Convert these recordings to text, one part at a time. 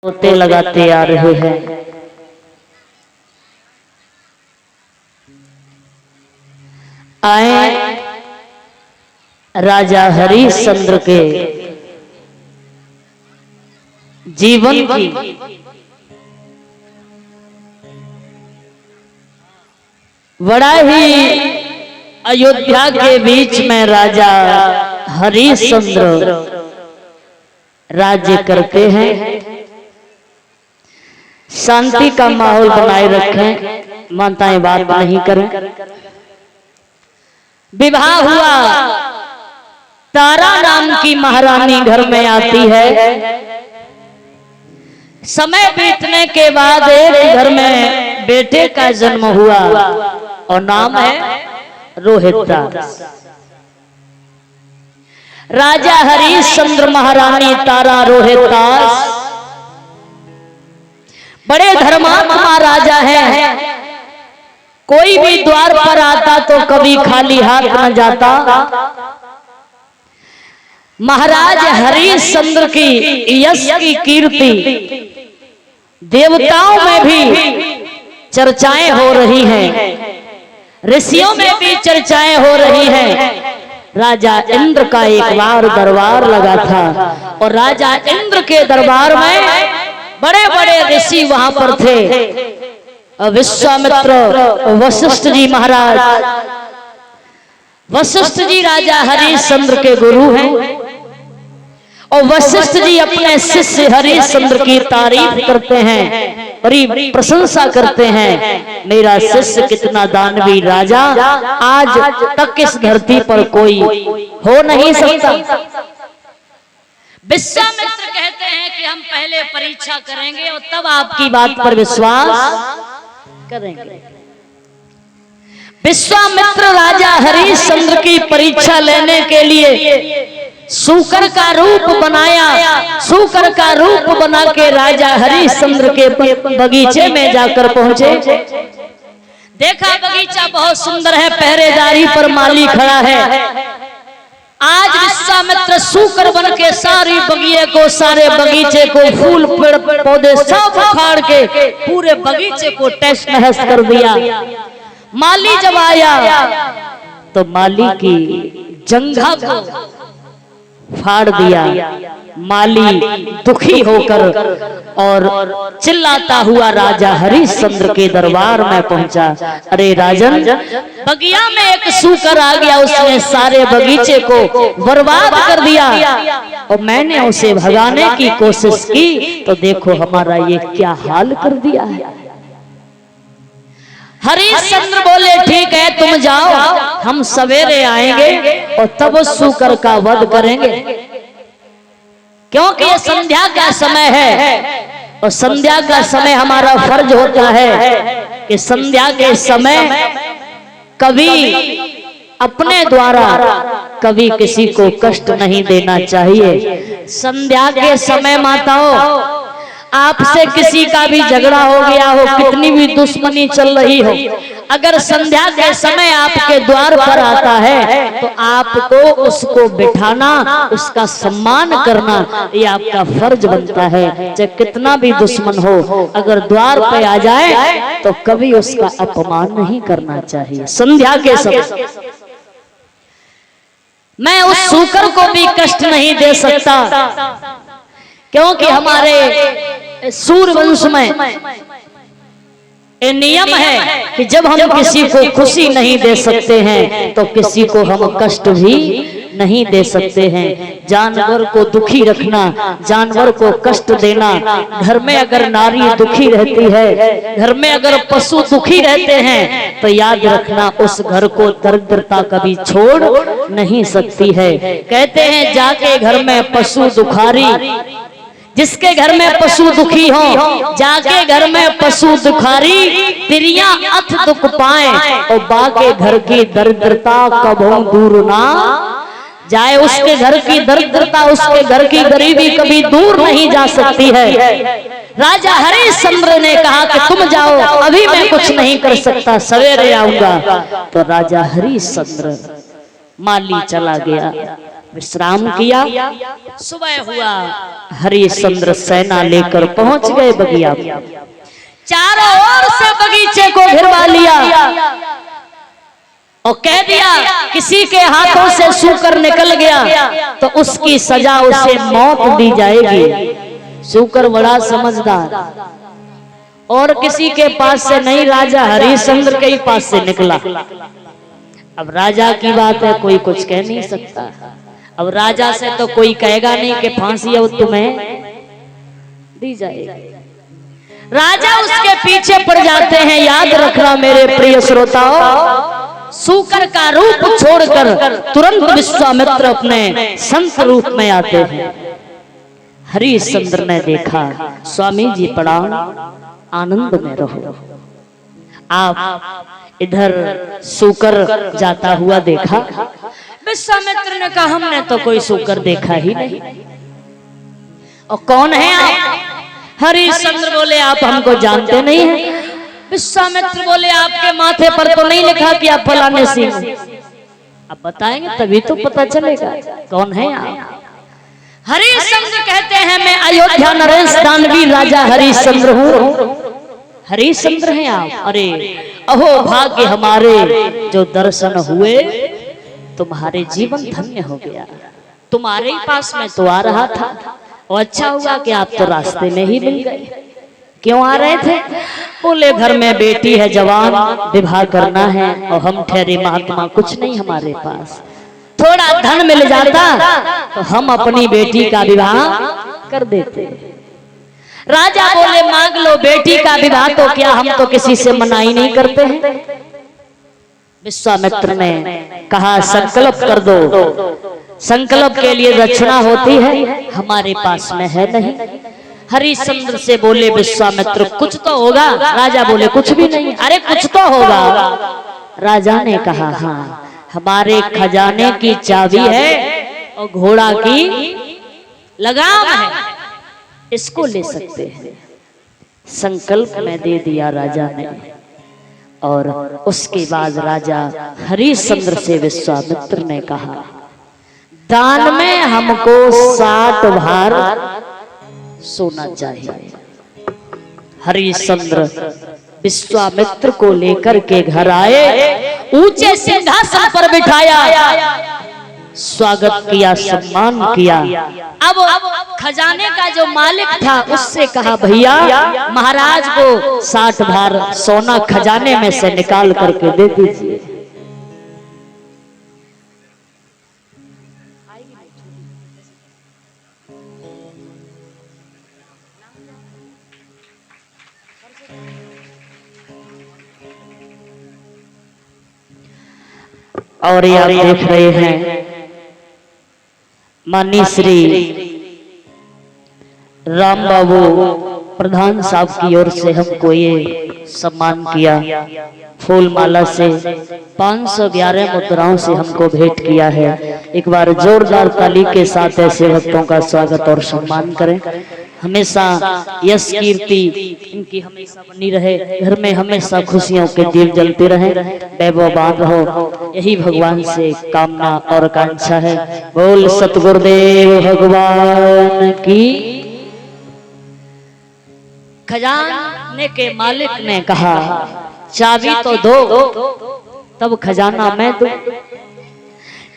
होते लगाते आ रहे हैं। आए राजा हरिश्चंद्र के जीवन की बड़ा ही अयोध्या के बीच में राजा हरिश्चंद्र राज्य करते हैं। शांति का माहौल बनाए रखें, माताएं बात नहीं करें। विवाह हुआ, तारा नाम की महारानी घर में आती है। समय बीतने के बाद एक घर में बेटे का जन्म हुआ और नाम है रोहितदास। राजा हरिश्चंद्र महारानी तारा रोहितदास बड़े धर्मात्मा महाराजा हैं। कोई भी द्वार पर आता तो कभी खाली हाथ न जाता। महाराज हरिश्चंद्र की यश की कीर्ति देवताओं में भी चर्चाएं हो रही हैं, ऋषियों में भी चर्चाएं हो रही हैं। राजा इंद्र का एक बार दरबार लगा था और राजा इंद्र के दरबार में बड़े बड़े ऋषि वहां पर थे। विश्वामित्र वशिष्ठ जी महाराज, वशिष्ठ जी राजा हरिश्चंद्र के गुरु हैं और वशिष्ठ जी अपने शिष्य हरिश्चंद्र की तारीफ करते हैं, बड़ी प्रशंसा करते हैं। मेरा शिष्य कितना दानवी राजा, आज तक इस धरती पर कोई हो नहीं सकता। विश्वामित्र कहते हैं कि हम पहले परीक्षा करेंगे और तब आपकी बात पर विश्वास करेंगे। विश्वामित्र राजा हरिश्चंद्र की परीक्षा लेने के लिए सूकर का रूप बनाया। सूकर का रूप बना के राजा हरिश्चंद्र के बगीचे में जाकर पहुंचे। देखा बगीचा बहुत सुंदर है, पहरेदारी पर माली खड़ा है। आज विश्वामित्र सूकर बन के सारे बगीचे को फूल पेड़ पौधे सब उखाड़ के पूरे बगीचे को तहस नहस कर दिया। माली जब आया तो माली की जंघा को फाड़ दिया। माली दुखी होकर और चिल्लाता हुआ राजा हरिश्चंद्र के दरबार में पहुंचा। अरे राजन, बगिया में एक सूकर आ गया, उसने सारे बगीचे को बर्बाद कर दिया और मैंने उसे भगाने की कोशिश की तो देखो हमारा ये क्या हाल कर दिया है। हरिश्चंद्र बोले ठीक है तुम जाओ, हम सवेरे आएंगे और तब उस सूकर का वध करेंगे, क्योंकि ये संध्या का समय है और संध्या का समय हमारा फर्ज होता है कि संध्या के समय कभी अपने द्वारा कभी किसी को कष्ट नहीं देना चाहिए। संध्या के समय माताओं, आपसे किसी का भी झगड़ा हो गया हो, कितनी भी दुश्मनी चल रही हो, अगर संध्या के समय आपके द्वार पर आता है तो आपको उसको बिठाना, उसका सम्मान करना, ये आपका फर्ज बनता है। चाहे कितना भी दुश्मन हो, अगर द्वार पे आ जाए तो कभी उसका अपमान नहीं करना चाहिए। संध्या के समय मैं उस सूकर को भी कष्ट नहीं दे सकता, क्योंकि हमारे सूर्यवंश में ये नियम है कि जब हम किसी को खुशी नहीं दे सकते हैं तो किसी को हम कष्ट भी नहीं दे सकते हैं। जानवर को दुखी रखना, जानवर को कष्ट देना, घर में अगर नारी दुखी रहती है, घर में अगर पशु दुखी रहते हैं तो याद रखना उस घर को दरिद्रता कभी छोड़ नहीं सकती है। कहते हैं जाके घर में पशु दुखारी, जिसके घर में पशु दुखी हो, जाके घर में पशु दुखारी, तिरिया अथ दुख पाए और बाके घर की दरिद्रता कभू दूर ना जाए। उसके घर की दरिद्रता, उसके घर की गरीबी कभी दूर नहीं जा सकती है। राजा हरिश्चंद्र ने कहा कि तुम जाओ, अभी मैं कुछ नहीं कर सकता, सवेरे आऊंगा। तो राजा हरिश्चंद्र, माली चला गया, विश्राम किया। सुबह हुआ, हरिश्चंद्र सेना लेकर पहुंच गए बगिया। चारों ओर से बगीचे को घिरवा लिया और कह दिया किसी के हाथों से सूकर निकल गया तो उसकी सजा उसे मौत दी जाएगी। सूकर बड़ा समझदार, और किसी के पास से नहीं, राजा हरिश्चंद्र के ही पास से निकला। अब राजा की बात है, कोई कुछ कह नहीं सकता। अब राजा से तो कोई कहेगा नहीं कि फांसी अब तुम्हें दी जाएगी। राजा उसके पीछे पड़ जाते हैं। याद रखना मेरे प्रिय श्रोताओं, सूकर का रूप छोड़कर तुरंत विश्वामित्र अपने संत रूप में आते हैं। हरिश्चंद्र ने देखा, स्वामी जी प्रणाम, आनंद में रहो। आप इधर सूकर जाता हुआ देखा। विश्वामित्र ने कहा हमने तो कोई सूकर देखा ही नहीं। और कौन है आप? हरिश्चंद्र बोले आप हमको जानते नहीं हैं। विश्वामित्र बोले आपके माथे पर तो नहीं लिखा कि आप फलाने सिंह। अब बताएंगे तभी तो पता चलेगा कौन है आप। हरिश्चंद्र कहते हैं मैं अयोध्या नरेश दानवी राजा हरिश्चंद्र हूँ। हरिश्चंद्र हैं आप? अरे अहो भाग्य हमारे जो दर्शन हुए, तुम्हारे जीवन धन्य हो गया। तुम्हारे ही पास में तो आ रहा था, और अच्छा हुआ कि आप तो रास्ते में ही मिल गए। क्यों आ रहे थे? बोले घर में बेटी है जवान, विवाह करना है, और हम ठहरे महात्मा, कुछ नहीं हमारे पास। थोड़ा धन मिल जाता तो हम अपनी बेटी का विवाह कर देते। राजा बोले मांग लो बेटी का विवाह, तो क्या हम तो किसी से मनाही नहीं करते हैं। विश्वामित्र ने कहा संकल्प कर दो। संकल्प के लिए दक्षिणा होती है, हमारे पास में है नहीं। हरिश्चंद्र से बोले विश्वामित्र कुछ तो होगा। राजा बोले कुछ भी नहीं। अरे कुछ तो होगा। राजा ने कहा हाँ, हमारे खजाने की चाबी है और घोड़ा की लगाम है, इसको ले सकते हैं। संकल्प में दे दिया राजा ने। और उसके बाद राजा हरिश्चंद्र से विश्वामित्र ने कहा दान में हमको 60 भार सोना चाहिए। हरिश्चंद्र विश्वामित्र को लेकर के घर आए, ऊंचे सिंहासन पर बिठाया, स्वागत किया, सम्मान किया। अब खजाने का जो मालिक था उससे कहा भैया महाराज को 60 भार सोना खजाने में से निकाल करके दे दीजिए। और ये आप देख रहे हैं माननीय श्री राम बाबू प्रधान साहब की ओर से हमको ये सम्मान किया। फूल माला से 511 मुद्राओं से हमको भेंट किया है। एक बार जोरदार ताली के साथ ऐसे भक्तों का स्वागत और सम्मान करें। हमेशा यश कीर्ति इनकी हमेशा बनी रहे, घर में हमेशा खुशियों के दीप जलते रहे, वैभववान रहो, यही भगवान से कामना और आकांक्षा है। बोल सतगुरुदेव भगवान की। खजाने के मालिक ने कहा चाबी तो दो, तब खजाना मैं दूं।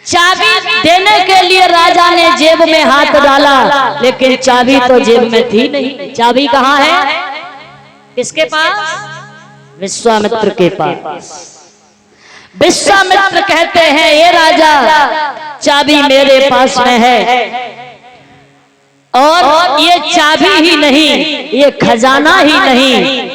चाबी देने के लिए राजा ने जेब में हाथ डाला, लेकिन चाबी तो जेब में थी नहीं। चाबी कहाँ है? किसके पास? विश्वामित्र के पास। विश्वामित्र कहते हैं ये राजा चाबी मेरे पास में है, और ये चाबी ही नहीं, ये खजाना ही नहीं,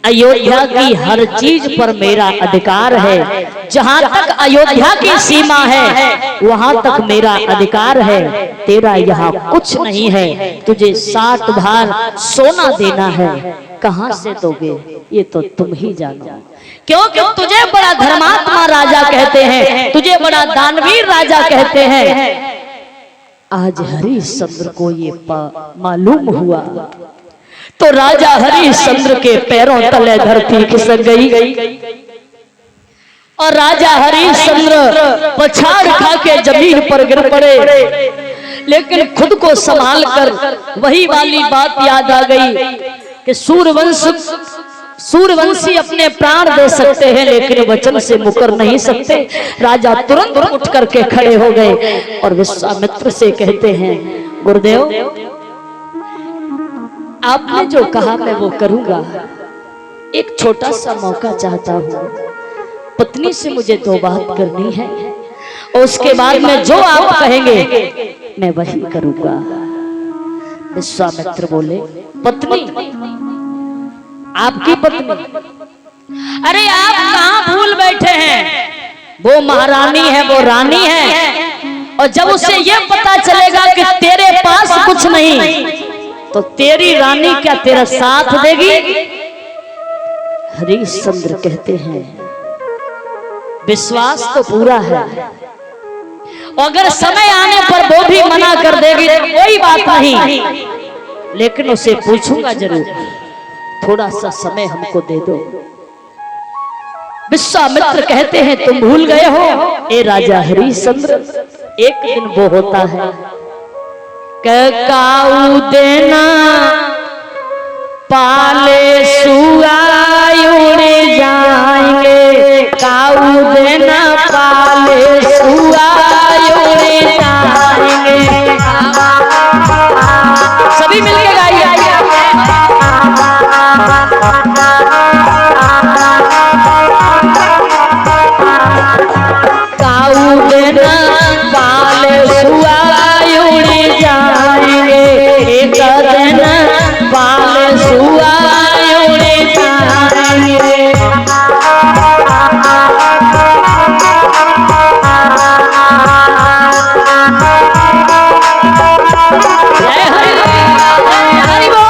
अयोध्या की हर चीज पर मेरा अधिकार है। जहां तक अयोध्या की सीमा है वहां तक मेरा अधिकार है। तेरा यहाँ कुछ नहीं है, तुझे 60 भार सोना देना है। कहां से दोगे ये तो तुम ही जानो, क्योंकि तुझे बड़ा धर्मात्मा राजा कहते हैं, तुझे बड़ा दानवीर राजा कहते हैं। आज हरिश्चंद्र को ये मालूम हुआ तो राजा हरिश्चंद्र के पैरों तले धरती खिसक गई। और राजा हरिश्चंद्र पछाड़ खा के जमीन पर गिर पड़े, लेकिन खुद को संभाल कर वही वाली बात याद आ गई कि सूर्यवंशी अपने प्राण दे सकते हैं लेकिन वचन से मुकर नहीं सकते। राजा तुरंत उठ करके खड़े हो गए और विश्वामित्र से कहते हैं, गुरुदेव आपने जो कहा मैं वो करूंगा, एक छोटा सा मौका चाहता हूँ, पत्नी से मुझे 2 बात करनी है और उसके बाद में जो आप कहेंगे मैं वही करूंगा। विश्वामित्र बोले, पत्नी? आपकी पत्नी? अरे आप कहां भूल बैठे हैं, वो महारानी है, वो रानी है, और जब उसे ये पता चलेगा कि तेरे पास कुछ नहीं तो तेरी रानी क्या तेरा साथ देगी? हरिश्चंद्र कहते हैं, विश्वास तो पूरा है, अगर समय आने पर वो भी मना कर देगी तो कोई बात नहीं, लेकिन उसे पूछूंगा जरूर, थोड़ा सा समय हमको दे दो। विश्वामित्र कहते हैं, तुम भूल गए हो ए राजा हरिश्चंद्र, एक दिन वो होता है काऊ देना पाले सुआई उड़ जाएंगे, काऊ देना पाले सुआई उड़ जाएंगे। सभी मिलके गाइए। काऊ देना पाले सुआई उड़ जाएंगे, एक दिन पाले सुआई उड़ जाएंगे। जय हरि हरि बोल।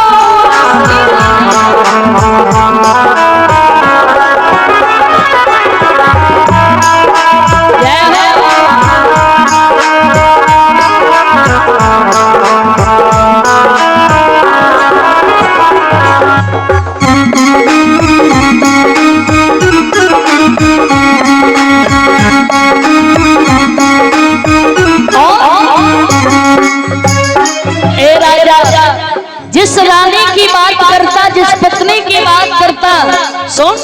जिस रानी की बात करता, जिस पत्नी की बात करता, सुन,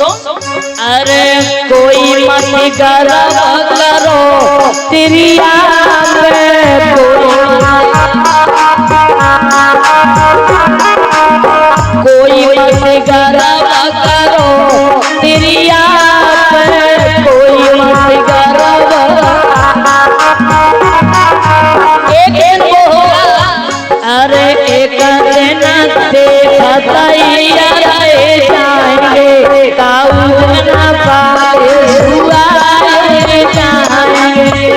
अरे कोई मत गर्व करो तेरी कोई मत गर्व करो तेरी कोई मत गर्व। एक दिन वो होगा, अरे एक दिन देखा जाएंगे, काऊ न पाए सुआए जाएंगे।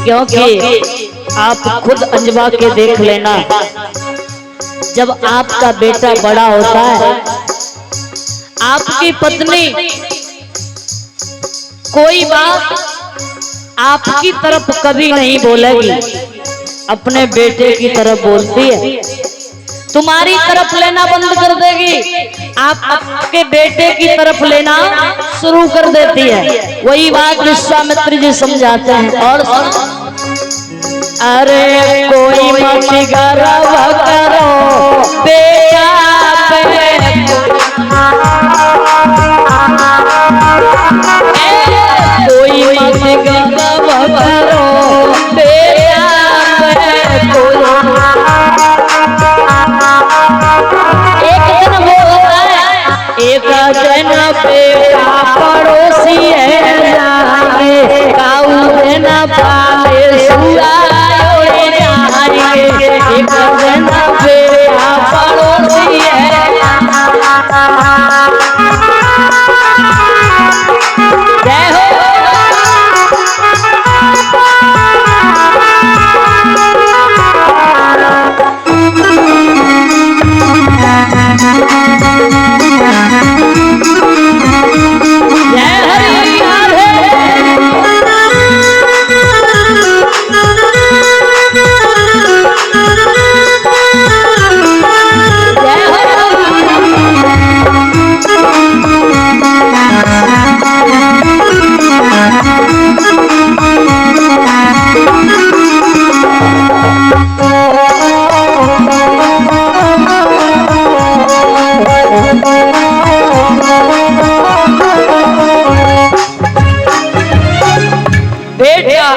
क्योंकि आप खुद अंजवा के देख लेना, जब आपका बेटा बड़ा होता है, आपकी पत्नी कोई बात आपकी तरफ कभी नहीं बोलेगी, अपने बेटे की तरफ बोलती है, तुम्हारी तरफ लेना बंद कर देगी, आप आपके बेटे की तरफ लेना शुरू कर देती है। वही बात विश्वामित्र जी समझाते हैं। और अरे कोई मत गर्व करो बेटा पे, कोई मत गर्व करो बेटा पे, ना पाले सुआ ओए जाएंगे एक दिन बेटा पड़ोसी है। जय हो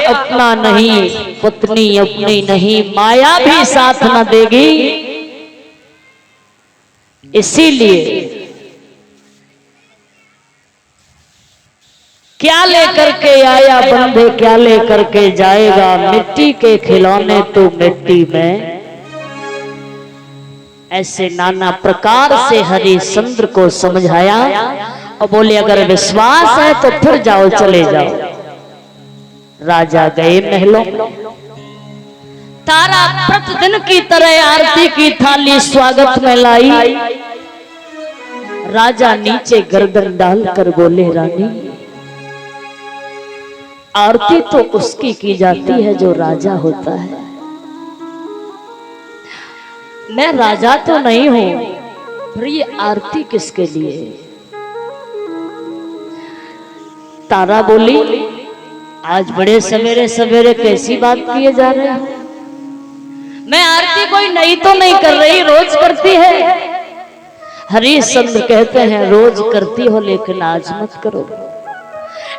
अपना नहीं, पत्नी अपनी नहीं, माया भी साथ न देगी। इसीलिए क्या लेकर के आया बंदे क्या लेकर के जाएगा, मिट्टी के खिलौने तो मिट्टी में। ऐसे नाना प्रकार से हरिश्चंद्र को समझाया और बोले अगर विश्वास है तो फिर जाओ, चले जाओ। राजा गए महलों। तारा प्रतिदिन की तरह आरती की थाली स्वागत में लाई। राजा नीचे गर्दन डालकर बोले रानी, आरती तो उसकी की जाती है जो राजा होता है, मैं राजा तो नहीं हूं, फिर ये आरती किसके लिए? तारा बोली आज बड़े सवेरे सवेरे कैसी बात किए जा रहे हो? मैं आरती कोई नई तो नहीं कर रही, रोज करती है। हरिश्चंद्र कहते हैं रोज करती हो लेकिन आज मत करो,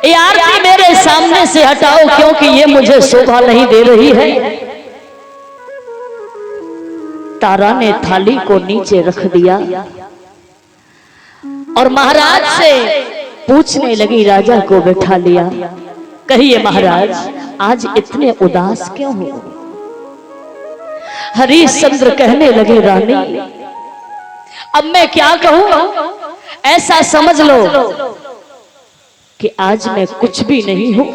ये आरती मेरे सामने से हटाओ क्योंकि ये मुझे शोभा नहीं दे रही है। तारा ने थाली को नीचे रख दिया और महाराज से पूछने लगी, राजा को बैठा लिया। कहिए महाराज आज इतने उदास क्यों हो? हरिश्चंद्र कहने लगे रानी अब मैं क्या कहूं, ऐसा समझ लो कि आज मैं कुछ भी नहीं हूं।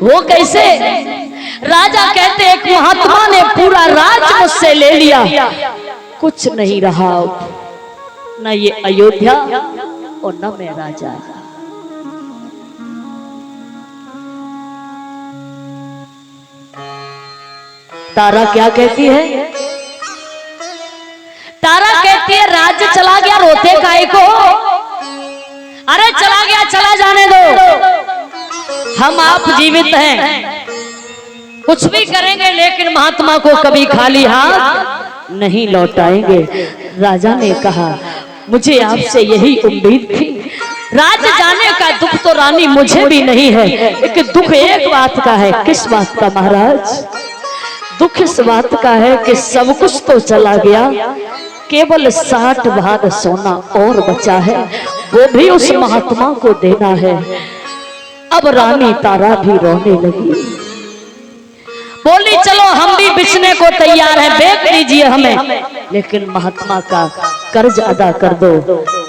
वो कैसे? राजा कहते एक महात्मा ने पूरा राज मुझसे ले लिया, कुछ नहीं रहा, न ये अयोध्या और न मैं राजा। तारा क्या कहती है? तारा कहती है राज्य चला गया रोते काहे को? अरे चला गया चला जाने दो, हम आप जीवित हैं, कुछ भी करेंगे लेकिन महात्मा को कभी खाली हाथ नहीं लौटाएंगे। राजा ने कहा मुझे आपसे यही उम्मीद थी, राज्य जाने का दुख तो रानी मुझे भी नहीं है, लेकिन दुख एक बात का है। किस बात का महाराज? दुख इस बात का है कि सब कुछ तो चला गया, केवल 60 भाग सोना और बचा है, वो भी उस महात्मा को देना है। अब रानी तारा भी रोने लगी, बोली चलो हम भी बिछने को तैयार हैं, बेच लीजिए हमें, लेकिन महात्मा का कर्ज अदा कर दो।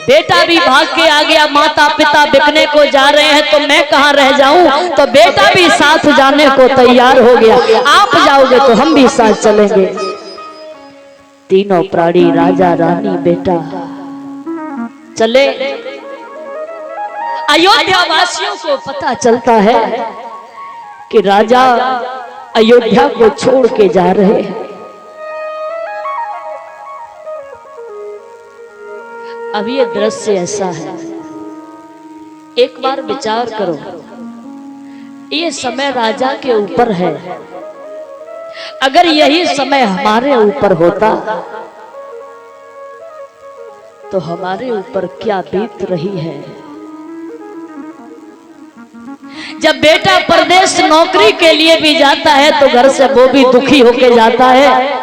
बेटा भी भाग के आ गया, माता पिता बिकने को जा रहे हैं तो मैं कहां रह जाऊं, तो बेटा भी साथ जाने को तैयार हो गया, आप जाओगे तो हम भी साथ चलेंगे। तीनों प्राणी राजा रानी बेटा चले। अयोध्या वासियों को पता चलता है कि राजा अयोध्या को छोड़ के जा रहे हैं। अब ये दृश्य ऐसा है, एक बार विचार करो, ये समय राजा के ऊपर है, अगर यही समय हमारे ऊपर होता तो हमारे ऊपर क्या बीत रही है। जब बेटा परदेश नौकरी के लिए भी जाता है तो घर से वो भी दुखी होके जाता है,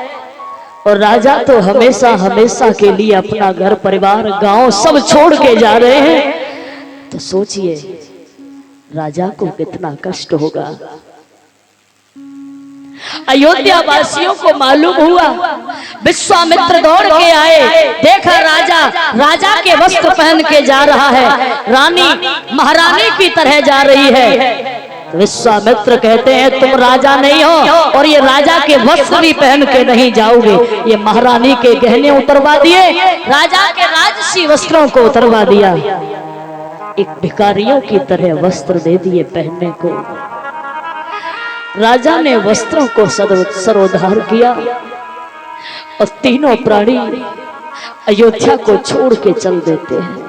और राजा तो हमेशा हमेशा के लिए अपना घर परिवार गांव सब छोड़ के जा रहे हैं। तो सोचिए राजा को कितना कष्ट होगा। अयोध्या वासियों को मालूम हुआ, विश्वामित्र दौड़ के आए, देखा राजा के वस्त्र पहन के जा रहा है, रानी महारानी की तरह जा रही है। विश्वामित्र कहते हैं तुम राजा नहीं हो और ये राजा के वस्त्र भी पहन के नहीं जाओगे। ये महारानी के गहने उतरवा दिए, राजा के राजसी वस्त्रों को उतरवा दिया, एक भिखारियों की तरह वस्त्र दे दिए पहनने को। राजा ने वस्त्रों को सरोधार किया और तीनों प्राणी अयोध्या को छोड़ के चल देते हैं।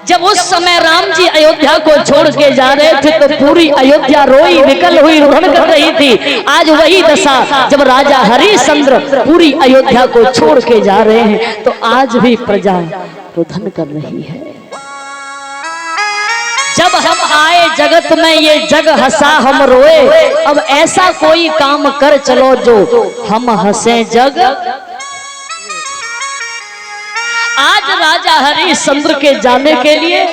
जब उस समय राम जी अयोध्या को छोड़ के जा रहे थे तो पूरी अयोध्या रोई विकल हुई रुदन कर रही थी। आज वही दशा जब राजा हरिश्चंद्र पूरी अयोध्या को छोड़ के जा रहे हैं तो आज भी प्रजा रुदन कर रही है। जब हम आए जगत में ये जग हंसा हम रोए, अब ऐसा कोई काम कर चलो जो हम हंसे जग। आज राजा हरिश्चंद्र के जाने के लिए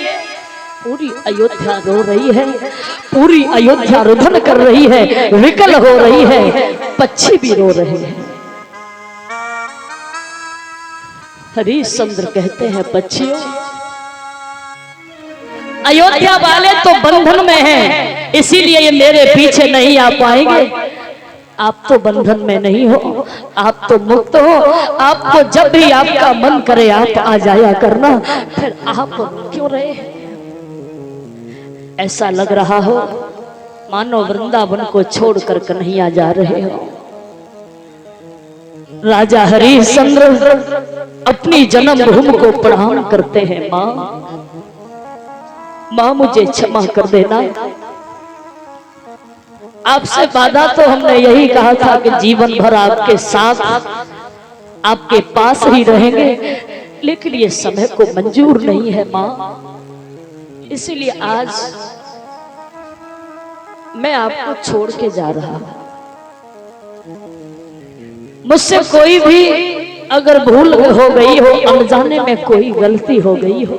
पूरी अयोध्या रो रही है, पूरी अयोध्या रुदन कर रही है, विकल हो रही है, पक्षी भी रो रहे हैं। हरिश्चंद्र कहते हैं पक्षियों, अयोध्या वाले तो बंधन में हैं, इसीलिए ये मेरे पीछे नहीं आ पाएंगे। आप तो बंधन में नहीं हो, आप तो मुक्त हो, आपको जब भी आपका मन करे आप आ जाया करना, फिर आप क्यों रहे? ऐसा लग रहा हो मानो वृंदावन को छोड़कर कन्हैया जा रहे हो। राजा हरिश्चंद्र अपनी जन्मभूमि को प्रणाम करते हैं, माँ मुझे क्षमा कर देना। आपसे वादा तो हमने यही कहा था कि जीवन भर आपके साथ आपके पास ही रहेंगे, लेकिन ये समय को मंजूर नहीं है माँ, इसीलिए आज मैं आपको छोड़ के जा रहा हूं। मुझसे कोई भी अगर भूल हो गई हो, अनजाने में कोई गलती हो गई हो,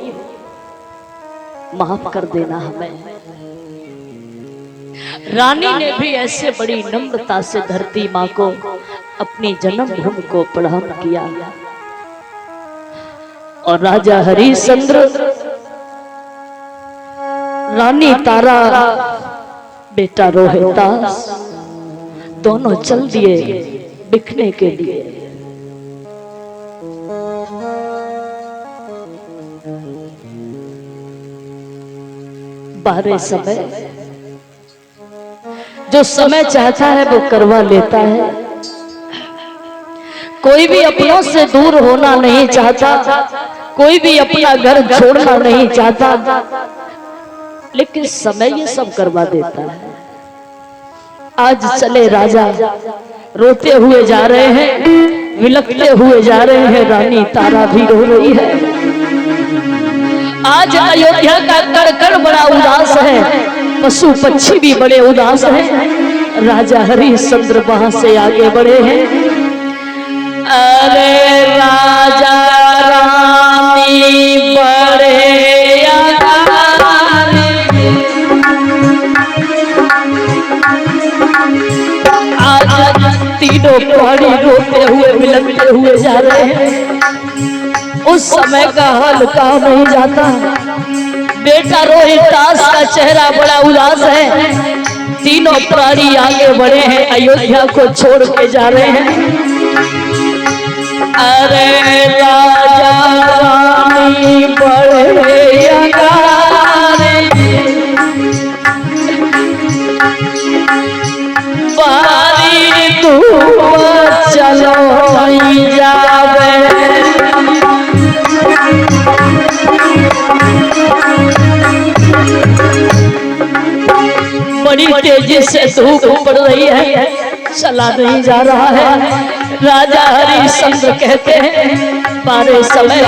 माफ कर देना हमें। रानी ने भी ऐसे बड़ी नम्रता से धरती माँ को अपनी जन्मभूमि को प्रणाम किया और राजा हरिश्चंद्र, रानी तारा, बेटा रोहितास दोनों चल दिए बिकने के लिए। बारह समय जो समय चाहता है वो करवा लेता है। कोई भी अपनों से दूर होना नहीं चाहता, कोई भी अपना घर छोड़ना नहीं चाहता, लेकिन समय ये सब करवा देता है। आज चले राजा रोते हुए जा रहे हैं, विलखते हुए जा रहे हैं, रानी तारा भी रो रही है। आज अयोध्या का कड़ बड़ा उदास है, पशु पक्षी भी बड़े उदास हैं। राजा हरिश्चंद्र वहां से आगे बढ़े हैं। अरे राजा रानी बड़े आज तीनों प्राणी रोते हुए विलखते हुए जा रहे हैं। उस समय का हाल कहा नहीं जाता। बेटा रोहितास का चेहरा बड़ा उदास है। तीनों प्राणी आगे बढ़े हैं, अयोध्या को छोड़ के जा रहे हैं। अरे राजा रानी बड़े अगारे, बारी तू चलो जावे। बड़ी तेजी से धूप पड़ रही है, चला नहीं जा रहा है। राजा हरिश्चंद्र कहते हैं बारे समय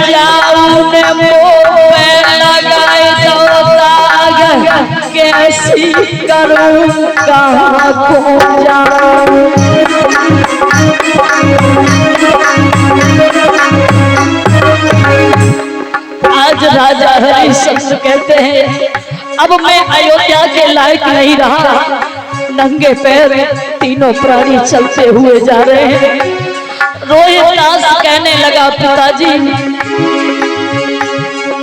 जाओ लगाए तो दाग कैसी करूं कहाँ को जाऊं। आज राजा हरिश्चंद्र कहते हैं अब मैं अयोध्या के लायक नहीं रहा। नंगे पैर तीनों प्राणी चलते हुए जा रहे हैं। रोहिदास कहने लगा पिताजी,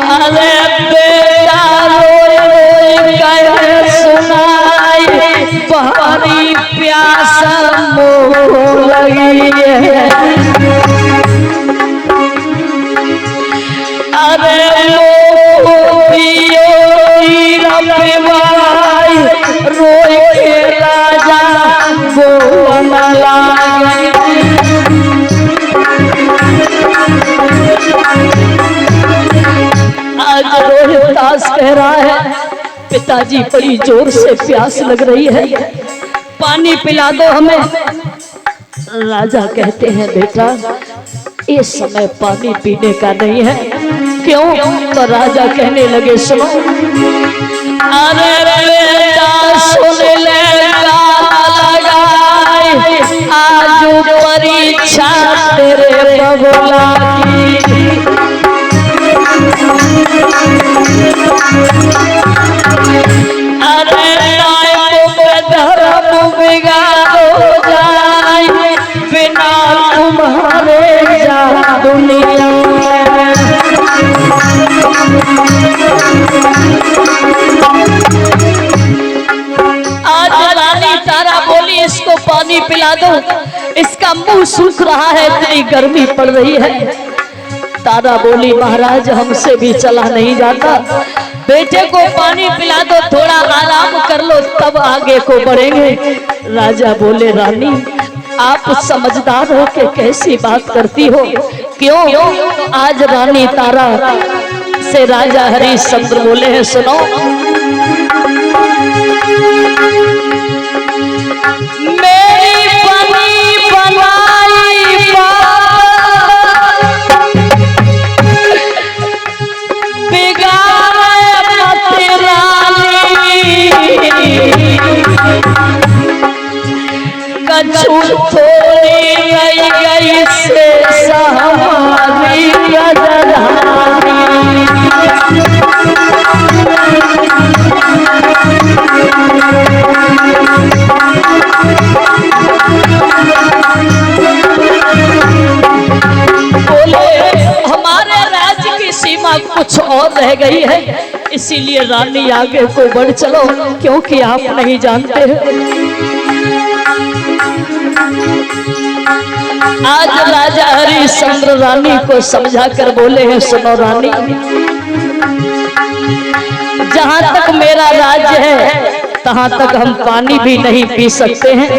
अरे बेटा रोई रोई कहे सुनाई भारी प्यासा मोह लगी है। अरे रोई के राजा बोलने लगे। आज रोहिदास कह रहा है पिताजी बड़ी जोर से प्यास लग रही है, पानी पिला दो हमें। राजा कहते हैं बेटा इस समय पानी पीने का नहीं है। क्यों? तो राजा कहने लगे सुनो, अरे बेटा सुन ले आज परीक्षा तेरे बबुला की। अरे धर्म बिगाड़ हो जाए बिना तुम्हारे जा दुनिया। आज रानी तारा बोली इसको पानी पिला दो, इसका मुंह सूख रहा है, इतनी गर्मी पड़ रही है। तारा बोली महाराज हमसे भी चला नहीं जाता, बेटे को पानी पिला दो, थोड़ा आराम कर लो तब आगे को बढ़ेंगे। राजा बोले रानी आप समझदार हो के कैसी बात करती हो? क्यों? आज रानी तारा से राजा हरिश्चंद्र बोले हैं सुनो, मेरी बनी बनाई बिगाड़े मत रानी, कछु थोड़ी गई से सहमारी गजरानी। कुछ और रह गई है, इसीलिए रानी आगे को बढ़ चलो, क्योंकि आप नहीं जानते। आज राजा हरिश्चंद्र रानी को समझा कर बोले हैं सुनो रानी, जहां तक मेरा राज्य है तहां तक हम पानी भी नहीं पी सकते हैं,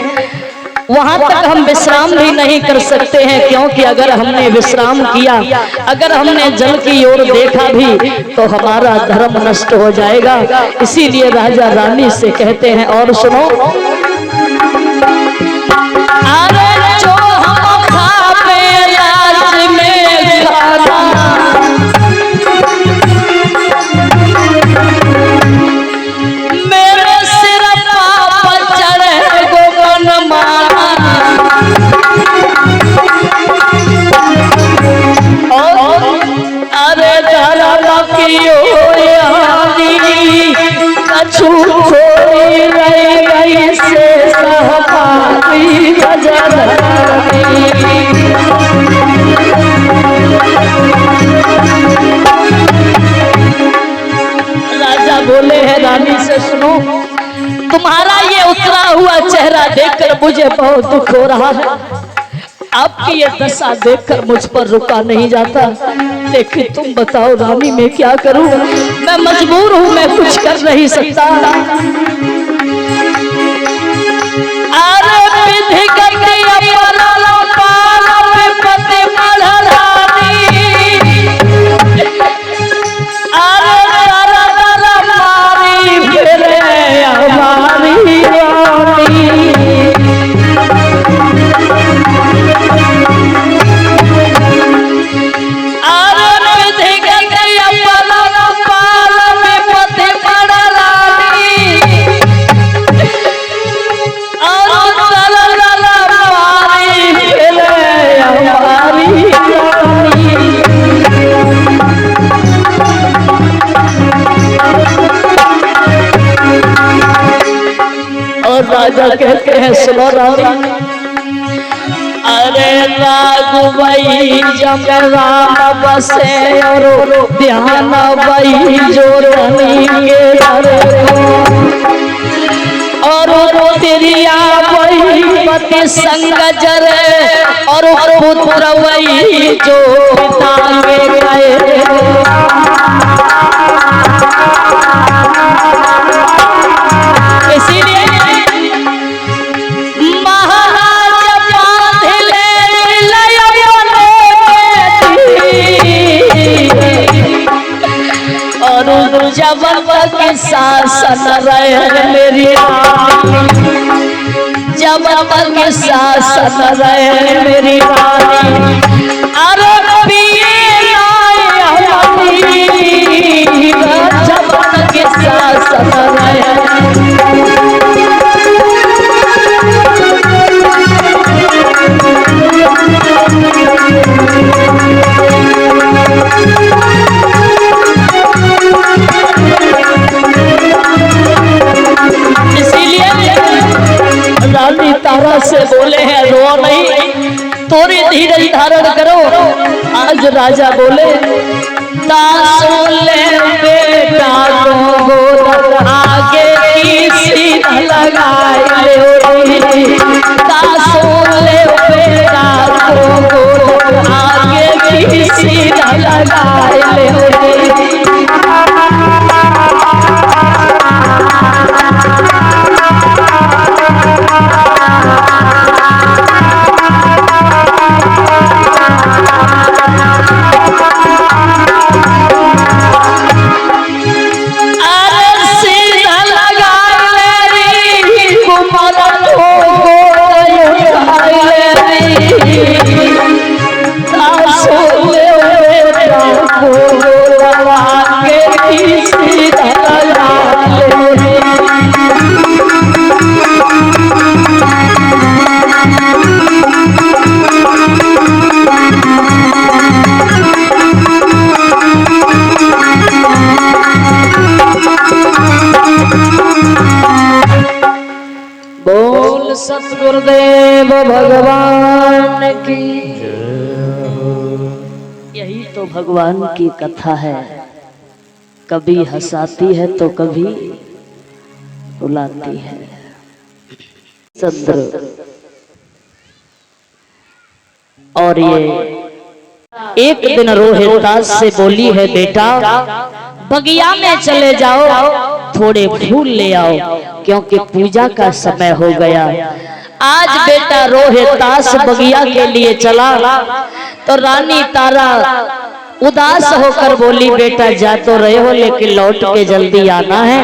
वहां तक हम विश्राम भी नहीं कर सकते हैं, क्योंकि अगर हमने विश्राम किया, अगर हमने जल की ओर देखा भी तो हमारा धर्म नष्ट हो जाएगा। इसीलिए राजा रानी से कहते हैं और सुनो, अरे जो हम खावे राज में खाना, मेरे सिर पर चढ़े गोवन माना, अरे धर्म की कछु थोड़ी रह गई से सहमारी गजरानी। राजा बोले हैं रानी से सुनो, तुम्हारा ये उतरा हुआ चेहरा देखकर मुझे बहुत दुख हो रहा है, आपकी ये दशा देखकर मुझ पर रुका नहीं जाता, लेकिन तुम बताओ रानी मैं क्या करूं? मैं मजबूर हूं, मैं कुछ कर नहीं सकता। अरे विधि करके अपना पाल विपत्ति बढ़ानी, अरे दरा दरा मारी फिरे हमारी रानी। अरे विधि करके राजा कहते हैं सुनो रानी, अरे राघवई जब राम बसे और ध्यान वही जो धनी के और तेरिया वही पति संग जरे और पुत्र वही जो पिता के गए। इसीलिए जब के शासन रहे मेरी रानी, जब के शासन रहे मेरी रानी, अरे जब के शासन रहे तारा से बोले हैं रो नहीं, थोड़ी धीरज धारण करो। आज राजा बोले ले बेटा को आगे किसी लगाए ले बेटा को आगे किसी लगाए ले। सतगुरुदेव भगवान की। यही तो भगवान की कथा है, कभी हंसाती है तो कभी रुलाती है। चंद्र और ये एक दिन रोहितास से बोली है बेटा बगिया में चले जाओ, थोड़े फूल ले आओ क्योंकि पूजा का समय हो गया। आज बेटा रोहितास बगिया के लिए चला तो रानी तारा उदास होकर बोली बेटा जा तो रहे हो लेकिन लौट के जल्दी आना है।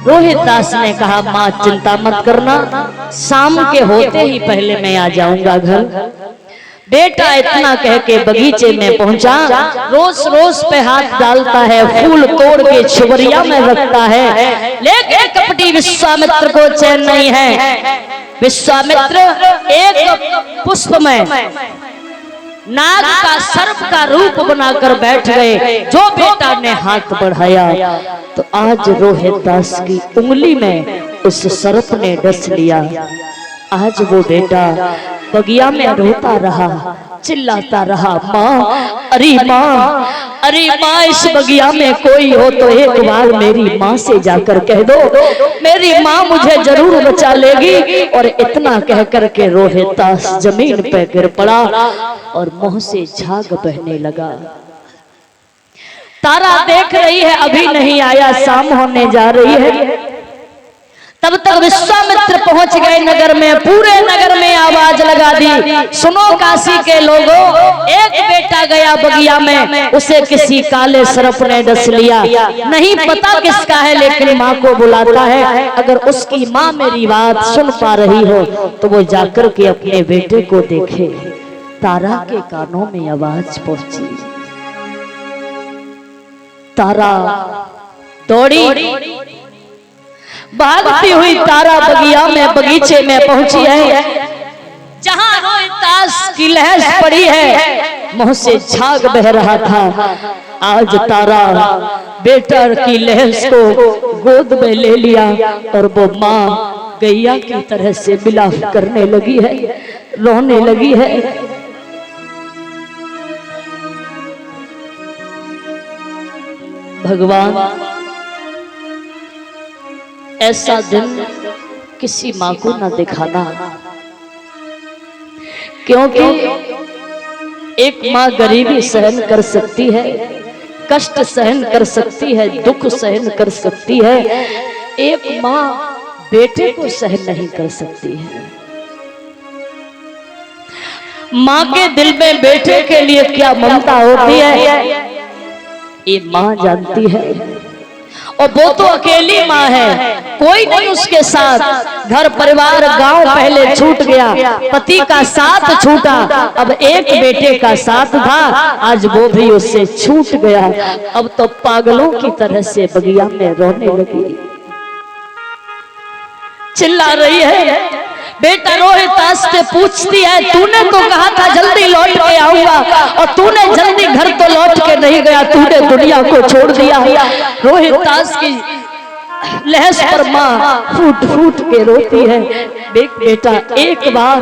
रोहितास ने कहा माँ चिंता मत करना, शाम के होते ही पहले मैं आ जाऊंगा घर। बेटा इतना कह के बगीचे में पहुंचा, रोज रोज पे हाथ डालता है, फूल तोड़ के छुबरिया में रखता है, लेकिन कपटी विश्वामित्र को चैन नहीं है। विश्वामित्र एक पुष्प में नाग का सर्प का रूप बनाकर बैठ गए। जो बेटा ने हाथ बढ़ाया तो आज रोहितास की उंगली में उस सर्प ने डस लिया। आज वो बेटा बगिया में रोता रहा, चिल्लाता रहा माँ, अरे माँ, अरे माँ, इस बगिया में कोई हो तो एक बार मेरी माँ से जाकर कह दो, मेरी माँ मुझे जरूर बचा लेगी। और इतना कह कर के रोहितास जमीन पे गिर पड़ा और मुंह से झाग बहने लगा। तारा देख रही है अभी नहीं आया, शाम होने जा रही है। तब तक विश्वामित्र पहुंच गए नगर में, पूरे नगर में आवाज लगा दी सुनो काशी के लोगों, एक बेटा गया बगिया में, उसे किसी काले सर्प ने डस लिया। नहीं पता किसका है लेकिन माँ को बुलाता है। अगर उसकी माँ मेरी बात सुन पा रही हो तो वो जाकर के अपने बेटे को देखे। तारा के कानों में आवाज पहुंची, तारा दौड़ी, भागती हुई तारा बगिया में बगीचे में पहुंची है जहां रोहितास की लहस पड़ी है, मुंह से झाग बह रहा था। आज तारा बेटा की लहस को गोद में ले लिया और वो माँ गैया की तरह से मिलाप करने लगी है, रोने लगी है। भगवान, ऐसा दिन किसी माँ को ना दिखाना, क्योंकि एक माँ गरीबी सहन कर सकती है, कष्ट सहन कर सकती है, दुख सहन कर सकती है। एक माँ बेटे को सहन नहीं कर सकती है। माँ के दिल में बेटे के लिए क्या ममता होती है, ये माँ जानती है। और वो तो अकेली माँ है, कोई नहीं उसके साथ। घर परिवार गांव पहले छूट गया, पति का साथ छूटा, अब एक बेटे का साथ था, आज वो भी उससे छूट गया। अब तो पागलों की तरह से बगिया में रोने लगी, चिल्ला रही है। बेटा रोहितास से पूछती है, तूने तो कहा था जल्दी लौट के आऊंगा, और तूने जल्दी घर तो लौट के नहीं गया, तूने दुनिया को छोड़ दिया। रोहितास की लहस पर माँ फूट फूट के रोती है। बेटा एक बार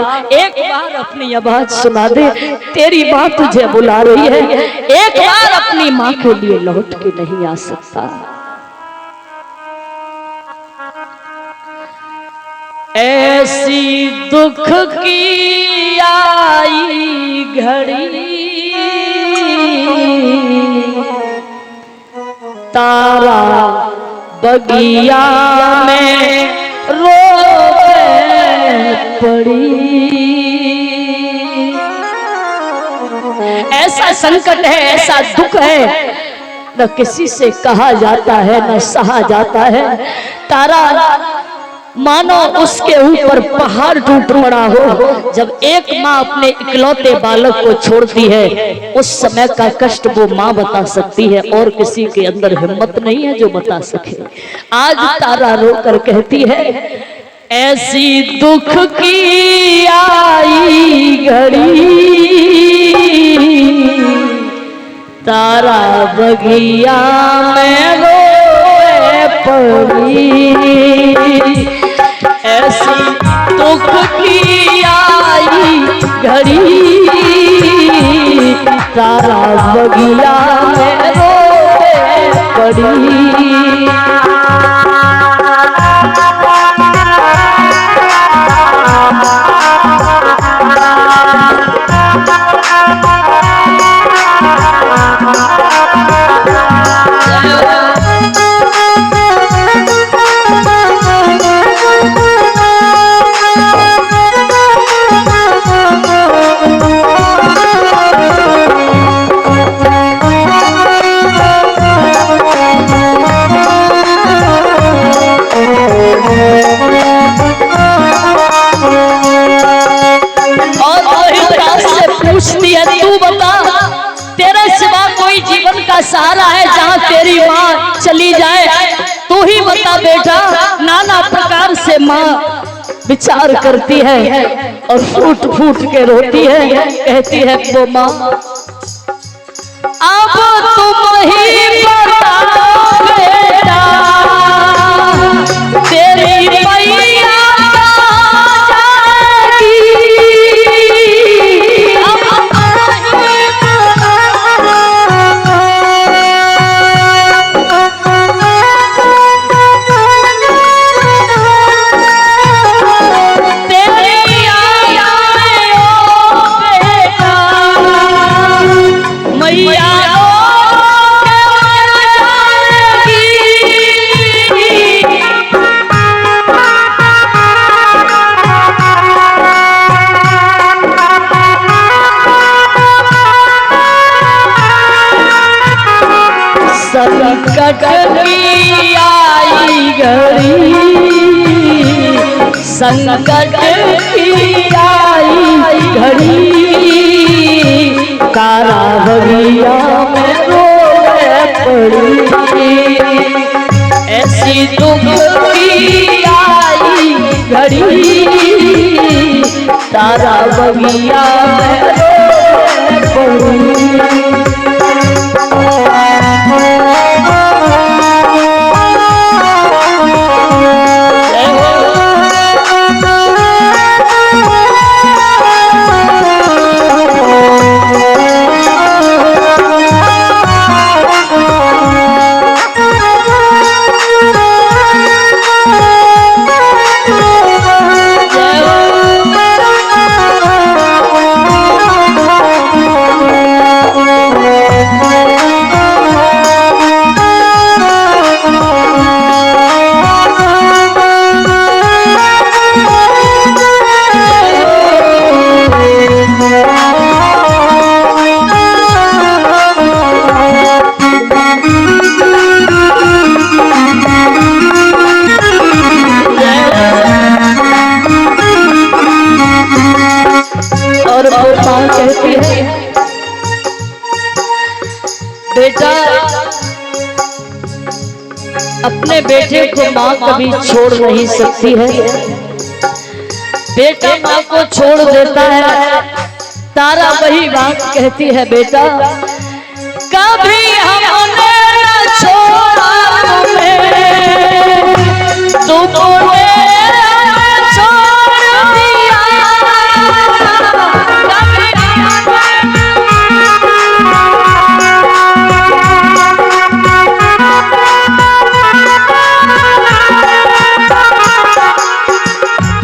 अपनी आवाज सुना दे, तेरी माँ तुझे बुला रही है। एक बार अपनी माँ के लिए लौट के नहीं आ सकता। ऐसी दुख की आई घड़ी, तारा बगिया में रोए पड़ी। ऐसा संकट है, ऐसा दुख है, न किसी से कहा जाता है, न सहा जाता है। तारा मानो उसके ऊपर पहाड़ टूट पड़ा हो। जब एक माँ अपने इकलौते बालक को छोड़ती है, उस समय का कष्ट वो माँ बता सकती है, और किसी के अंदर हिम्मत नहीं है जो बता सके। आज तारा रोकर कहती है, ऐसी दुख की आई घड़ी, तारा बगिया में रोए पड़ी। ऐसी दुख की आई घड़ी, तारा बगिया में रोए पड़ी। सहारा है जहाँ तेरी माँ चली जाए, तू ही बता बेटा। नाना प्रकार से माँ विचार करती है और फूट फूट के रोती है, कहती है वो माँ, अब तुम ही बताओ बेटा, तेरी मैया संकट की आई घड़ी, संकट की आई घड़ी, तारा बगिया में रोए पड़ी। ऐसी दुख की आई घड़ी, तारा बगिया में रोए पड़ी। बेटा अपने बेटे को माँ कभी छोड़ नहीं सकती है। बेटा माँ को छोड़ देता है। तारा वही बात कहती है, बेटा कभी हमने न छोड़ा तुम्हें, तुमने छोड़ दिया।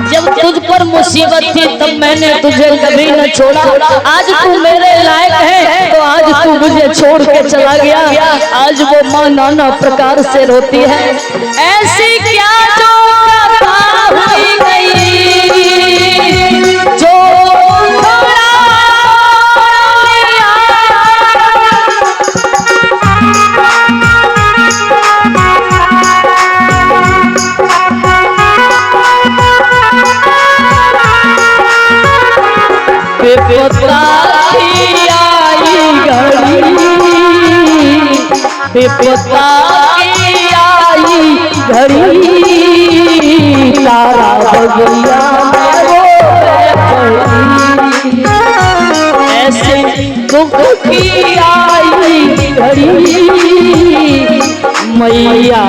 जब तुझ पर मुसीबत थी तब मैंने तुझे कभी न छोड़ा। आज तू मेरे लायक है तो आज तू मुझे छोड़ के चला गया। आज वो माँ नाना प्रकार से रोती है, ऐसी क्या जो हुई गई जो बेपता की आई घड़ी, बेपता की आई घड़ी, तारा बगिया ऐसे दुख की आई घड़ी, मैया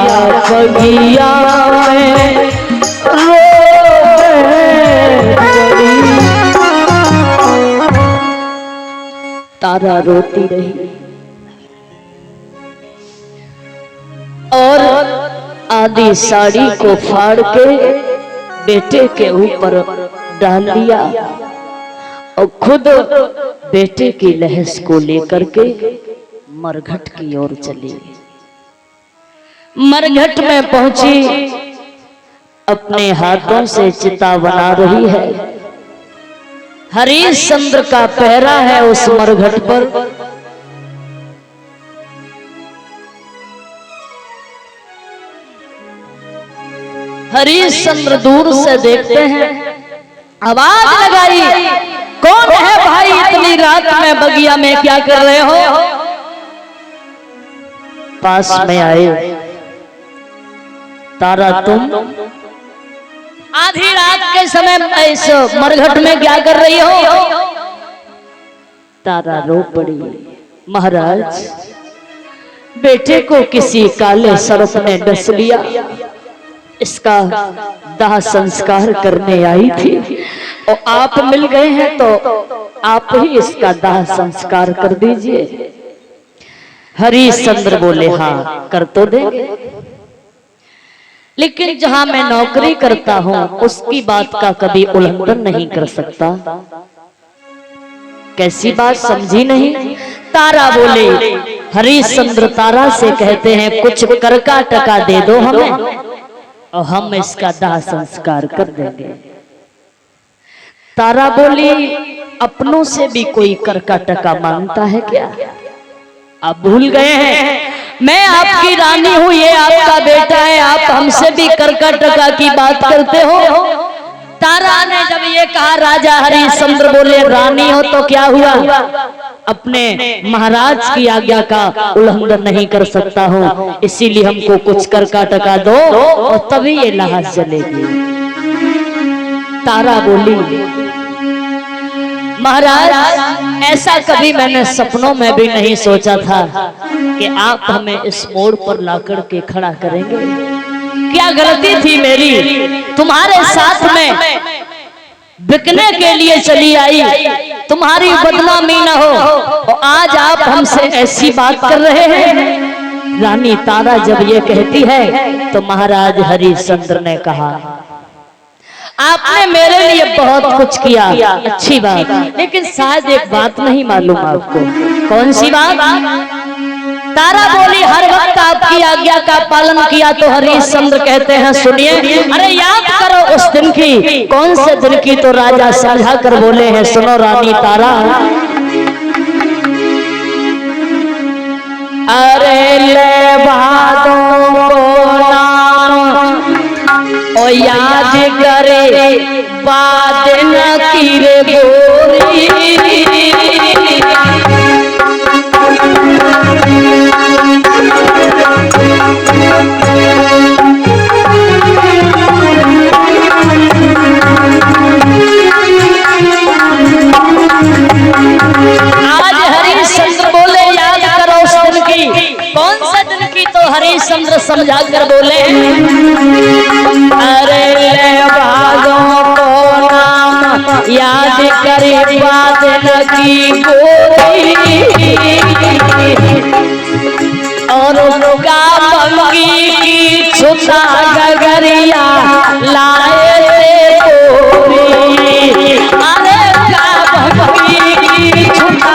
बगिया में तारा रोती रही और आधी साड़ी को फाड़ के बेटे के ऊपर डाल लिया और खुद बेटे की लहस को लेकर के मरघट की ओर चली। मरघट में पहुंची, अपने हाथों से चिता बना रही है। हरिश्चंद्र का पहरा है उस मरघट पर। हरिश्चंद्र दूर से देखते हैं, आवाज लगाई, कौन है भाई इतनी रात में बगिया में क्या कर रहे हो? पास में आए, तारा तुम आधी रात के समय इस मरघट में क्या कर रही हो? तारा रो पड़ी, महाराज बेटे को किसी काले सर्प ने डस लिया, इसका दाह संस्कार करने आई थी और आप मिल गए हैं तो आप ही इसका दाह संस्कार कर दीजिए। हरिश्चंद्र बोले हाँ कर तो देंगे, लेकिन जहां मैं नौकरी करता हूं उसकी बात का कभी उल्लंघन नहीं कर सकता। कैसी बात समझी नहीं? तारा बोले, हरिश्चंद्र तारा से कहते हैं कुछ कर का टका दे दो हमें और हम इसका दाह संस्कार कर देंगे। तारा बोली, अपनों से भी कोई कर का टका मांगता है क्या? आप भूल गए हैं मैं आपकी रानी हूँ, ये आपका बेटा है, आप हमसे भी कर का टका की बात करते हो। तारा ने जब ये कहा, राजा हरिश्चंद्र बोले, रानी हो तो क्या हुआ, अपने महाराज की आज्ञा का उल्लंघन नहीं कर सकता हूँ, इसीलिए हमको कुछ कर का टका दो और तभी ये लाज चलेगी। तारा बोली, महाराज ऐसा कभी मैंने सपनों में भी नहीं सोचा था कि आप हमें इस मोड़ पर लाकर के खड़ा करेंगे। क्या गलती थी मेरी, तुम्हारे साथ में बिकने के लिए चली आई, तुम्हारी बदनामी न हो और आज आप हमसे ऐसी बात कर रहे हैं। रानी तारा जब ये कहती है तो महाराज हरिश्चंद्र ने कहा, आपने मेरे लिए बहुत कुछ किया, अच्छी बात, लेकिन शायद एक बात नहीं मालूम आपको। कौन सी बात? तारा बोली, हर वक्त आपकी आज्ञा का पालन किया। तो हरिश्चंद्र कहते हैं, सुनिए, अरे याद करो उस दिन की। कौन से दिन की? तो राजा समझा कर बोले हैं, सुनो रानी तारा, अरे ले बहादों को नाम ओ याद करे बात न की रे गोरी, कौन सा दिन की तो हरिश्चंद्र समझा कर बोले, अरे ले भागों को नाम याद करी बात न की गोरी, और का मंगी की छुटा गगरिया लाए थे गोरी, अरे का मंगी की छुटा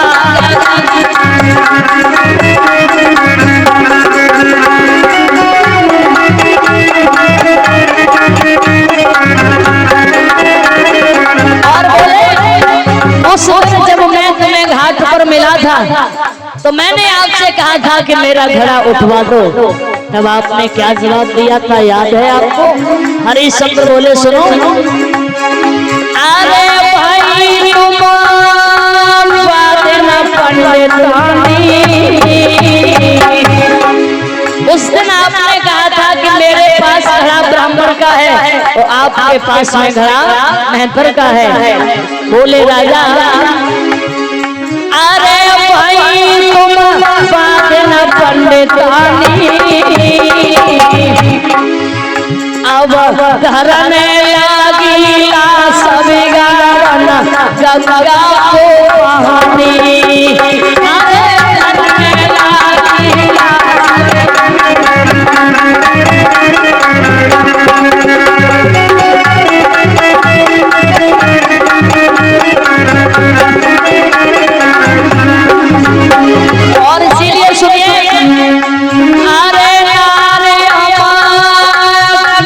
उस वक्त जब मैं तुम्हें घाट पर मिला था तो मैंने आपसे कहा था कि मेरा घड़ा उठवा दो, तब आपने क्या जवाब दिया था याद है आपको? हरिश्चंद्र बोले सुनो, अरे भाई तुम बात न पंडितानी, उस दिन आपने कहा था कि मेरे पास घड़ा ब्राह्मण का है तो आपके पास में घड़ा मेहतर का है। बोले राजा, अरे भाई तुम बात न पंडितानी, अब घर में लागिला सभी गावन गंगा को कहानी, अरे घर में लागिला और इसीलिए सुनिए, अरे नारे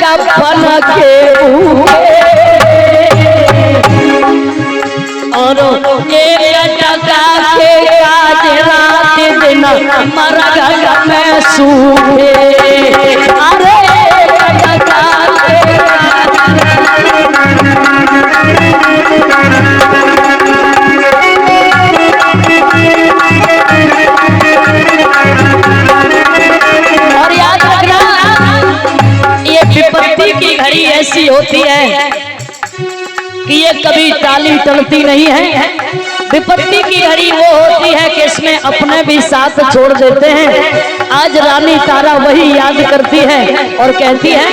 कफन के और एक टका के काज रात दिन मरगा में सूखे, अरे टका और याद रखना, ये विपत्ति की घड़ी ऐसी होती है कि ये कभी टाली टलती नहीं है। विपत्ति की घड़ी वो होती है कि इसमें अपने भी साथ छोड़ देते हैं। आज रानी तारा वही याद करती है और कहती है,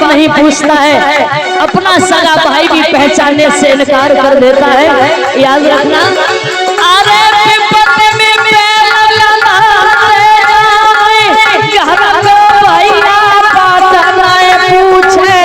नहीं पूछता है, अपना सगा भाई भी पहचानने से इनकार कर देता है। याद रखना, अरे विपत्ति में पूछे,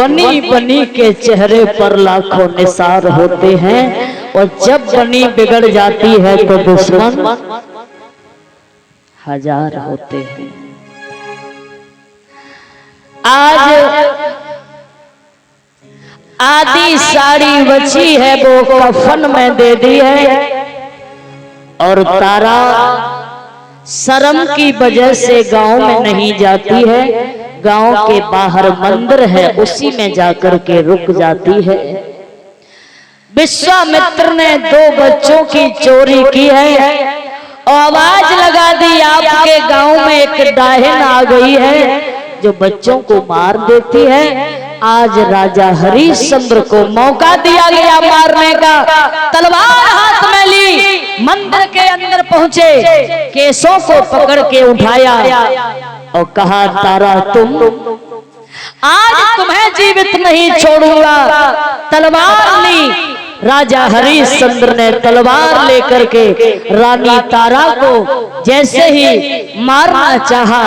बनी बनी के चेहरे पर लाखों निसार होते हैं, और जब बनी बिगड़ जाती है तो दुश्मन हजार होते हैं। आज आधी साड़ी बची है वो कफन में दे दी है, और तारा शर्म की वजह से गांव में नहीं जाती है। गांव के बाहर मंदिर है, उसी में जाकर के रुक जाती है। विश्वामित्र ने 2 बच्चों की चोरी की है और आवाज लगा दी, आपके गांव में एक डाहिन आ गई है जो बच्चों को मार देती है। आज राजा हरिश्चंद्र को मौका दिया गया मारने का। तलवार हाथ में ली, मंदिर के अंदर पहुंचे, केसों को पकड़ के उठाया और कहा, तारा तुम, आज तुम्हें जीवित नहीं छोड़ूंगा। तलवार ली, राजा हरिश्चंद्र ने तलवार लेकर के रानी तारा को जैसे ही मारना चाहा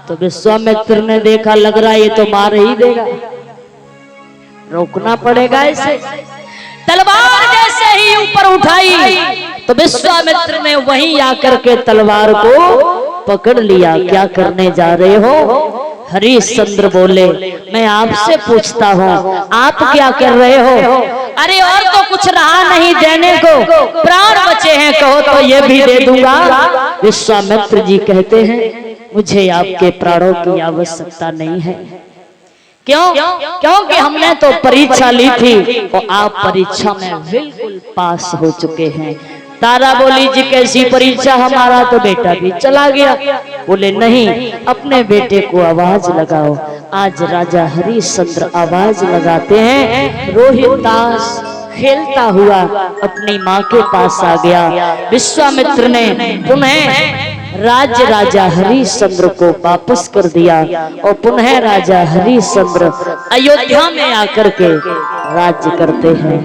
तो विश्वामित्र ने देखा, लग रहा ये तो मार ही देगा, रोकना पड़ेगा इसे। तलवार जैसे ही ऊपर उठाई तो विश्वामित्र ने वहीं आकर के तलवार को पकड़ लिया। क्या करने जा रहे हो? हरिश्चंद्र बोले, मैं आपसे पूछता हूँ, आप क्या कर रहे हो? अरे और तो कुछ रहा नहीं देने को, प्राण बचे हैं, कहो तो ये भी दे दूंगा। विश्वामित्र जी कहते हैं, मुझे आपके प्राणों की आवश्यकता नहीं है। क्यों? क्योंकि हमने तो परीक्षा ली थी और आप परीक्षा में बिल्कुल पास हो चुके हैं। तारा बोली, जी कैसी परीक्षा? हमारा तो बेटा भी चला गया। बोले नहीं, अपने बेटे को आवाज लगाओ। आज राजा हरिश्चंद्र आवाज लगाते हैं। रोहितास खेलता हुआ अपनी माँ के पास आ गया। विश्वामित्र ने पुनः राज्य राजा हरिश्चंद्र को वापस कर दिया और पुनः राजा हरिश्चंद्र अयोध्या में आकर के राज्य करते हैं।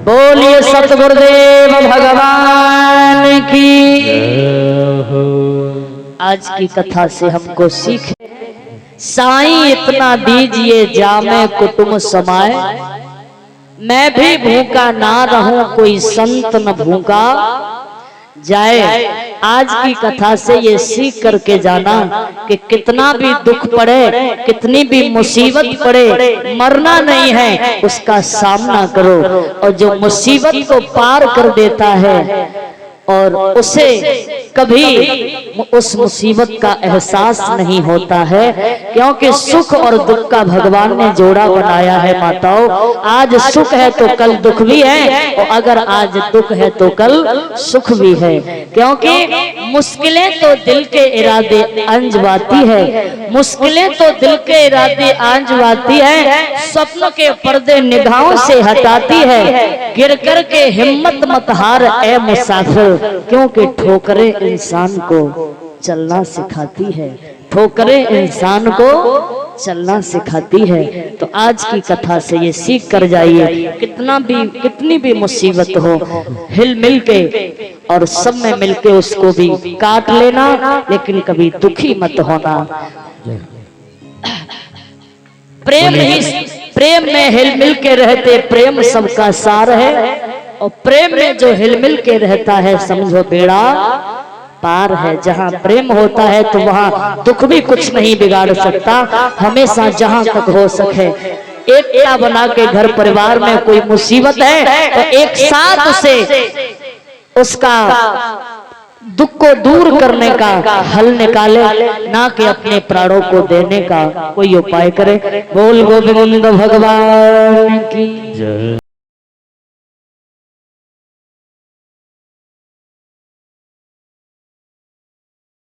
बोलिए सतगुरुदेव भगवान की। आज की कथा से हमको सीख, साईं इतना दीजिए जामे कुटुंब समाए, मैं भी भूखा ना रहूं कोई संत न भूखा जाए। आज की कथा से ये सीख करके जाना कि कितना भी दुख पड़े, कितनी भी मुसीबत पड़े, मरना नहीं है, उसका सामना करो। और जो मुसीबत को पार कर देता है और उसे कभी उस मुसीबत का एहसास नहीं होता है, क्योंकि सुख और दुख का भगवान ने जोड़ा बनाया है। माताओं, आज सुख है तो कल दुख भी है, और अगर आज दुख है तो कल सुख भी है। क्योंकि मुश्किलें तो दिल के इरादे अंजवाती है, मुश्किलें तो दिल के इरादे अंजवाती है, स्वप्न के पर्दे निगाहों से हटाती है। गिर कर के हिम्मत मत हार ए मुसाफिर, क्योंकि ठोकरें इंसान को चलना सिखाती है, ठोकरें इंसान को चलना सिखाती है। तो आज की कथा से ये सीख कर जाइए, कितनी भी मुसीबत हो, हिल मिल के और सब में मिलके उसको भी काट लेना, लेकिन कभी दुखी मत होना। प्रेम में हिल मिल के रहते, प्रेम सबका सार है, और प्रेम में जो हिलमिल के रहता है समझो बेड़ा पार है। जहाँ प्रेम होता है तो वहाँ दुख भी कुछ नहीं बिगाड़ सकता। हमेशा जहाँ तक हो सके एकता बना के, घर परिवार में कोई मुसीबत है तो एक साथ उसे उसका दुख को दूर करने का हल निकाले, ना कि अपने प्राणों को देने का कोई उपाय करे। बोल गोविंद भगवान की जय।